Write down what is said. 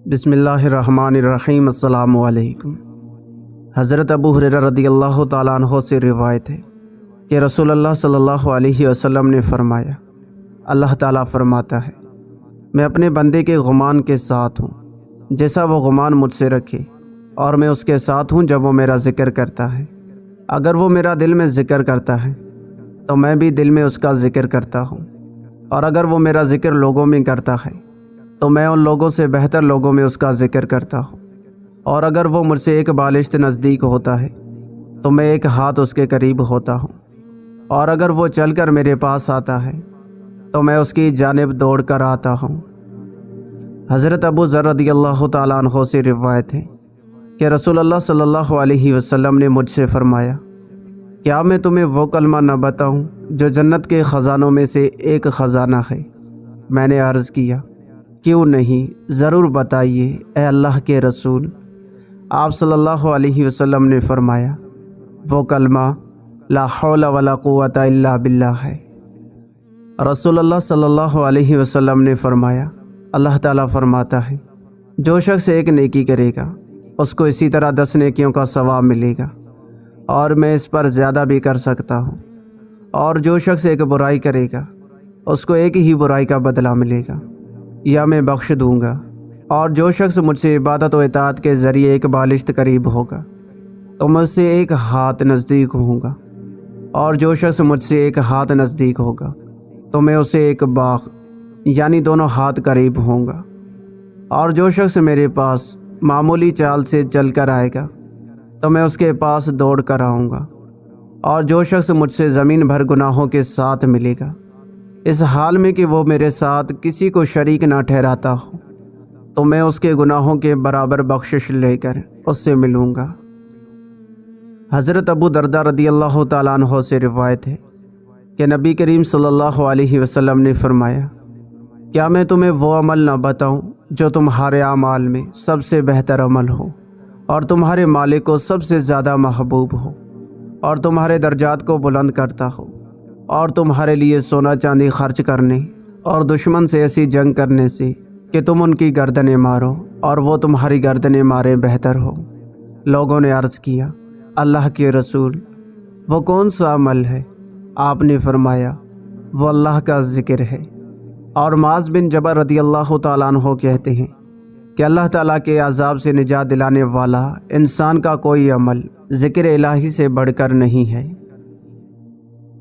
بسم اللہ الرحمن الرحیم۔ السلام علیکم۔ حضرت ابو ہریرہ رضی اللہ تعالیٰ عنہ سے روایت ہے کہ رسول اللہ صلی اللہ علیہ وسلم نے فرمایا، اللہ تعالیٰ فرماتا ہے، میں اپنے بندے کے غمان کے ساتھ ہوں جیسا وہ غمان مجھ سے رکھے، اور میں اس کے ساتھ ہوں جب وہ میرا ذکر کرتا ہے۔ اگر وہ میرا دل میں ذکر کرتا ہے تو میں بھی دل میں اس کا ذکر کرتا ہوں، اور اگر وہ میرا ذکر لوگوں میں کرتا ہے تو میں ان لوگوں سے بہتر لوگوں میں اس کا ذکر کرتا ہوں، اور اگر وہ مجھ سے ایک بالشت نزدیک ہوتا ہے تو میں ایک ہاتھ اس کے قریب ہوتا ہوں، اور اگر وہ چل کر میرے پاس آتا ہے تو میں اس کی جانب دوڑ کر آتا ہوں۔ حضرت ابو ذر رضی اللہ تعالیٰ عنہ سے روایت ہے کہ رسول اللہ صلی اللہ علیہ وسلم نے مجھ سے فرمایا، کیا میں تمہیں وہ کلمہ نہ بتاؤں جو جنت کے خزانوں میں سے ایک خزانہ ہے؟ میں نے عرض کیا، کیوں نہیں، ضرور بتائیے اے اللہ کے رسول۔ آپ صلی اللہ علیہ وسلم نے فرمایا، وہ کلمہ لا حول ولا قوت الا باللہ ہے۔ رسول اللہ صلی اللہ علیہ وسلم نے فرمایا، اللہ تعالیٰ فرماتا ہے، جو شخص ایک نیکی کرے گا اس کو اسی طرح 10 نیکیوں کا ثواب ملے گا، اور میں اس پر زیادہ بھی کر سکتا ہوں، اور جو شخص ایک برائی کرے گا اس کو ایک ہی برائی کا بدلہ ملے گا، یا میں بخش دوں گا۔ اور جو شخص مجھ سے عبادت و اطاعت کے ذریعے ایک بالشت قریب ہوگا تو مجھ سے ایک ہاتھ نزدیک ہوں گا، اور جو شخص مجھ سے ایک ہاتھ نزدیک ہوگا تو میں اسے ایک باغ یعنی دونوں ہاتھ قریب ہوں گا۔ اور جو شخص میرے پاس معمولی چال سے چل کر آئے گا تو میں اس کے پاس دوڑ کر آؤں گا، اور جو شخص مجھ سے زمین بھر گناہوں کے ساتھ ملے گا اس حال میں کہ وہ میرے ساتھ کسی کو شریک نہ ٹھہراتا ہو، تو میں اس کے گناہوں کے برابر بخشش لے کر اس سے ملوں گا۔ حضرت ابو درداء رضی اللہ تعالیٰ عنہ سے روایت ہے کہ نبی کریم صلی اللہ علیہ وسلم نے فرمایا، کیا میں تمہیں وہ عمل نہ بتاؤں جو تمہارے اعمال میں سب سے بہتر عمل ہو، اور تمہارے مالک کو سب سے زیادہ محبوب ہو، اور تمہارے درجات کو بلند کرتا ہو، اور تمہارے لیے سونا چاندی خرچ کرنے اور دشمن سے ایسی جنگ کرنے سے کہ تم ان کی گردنیں مارو اور وہ تمہاری گردنیں مارے بہتر ہو؟ لوگوں نے عرض کیا، اللہ کے رسول، وہ کون سا عمل ہے؟ آپ نے فرمایا، وہ اللہ کا ذکر ہے۔ اور معاذ بن جبل رضی اللہ تعالیٰ عنہ کہتے ہیں کہ اللہ تعالیٰ کے عذاب سے نجات دلانے والا انسان کا کوئی عمل ذکر الہی سے بڑھ کر نہیں ہے۔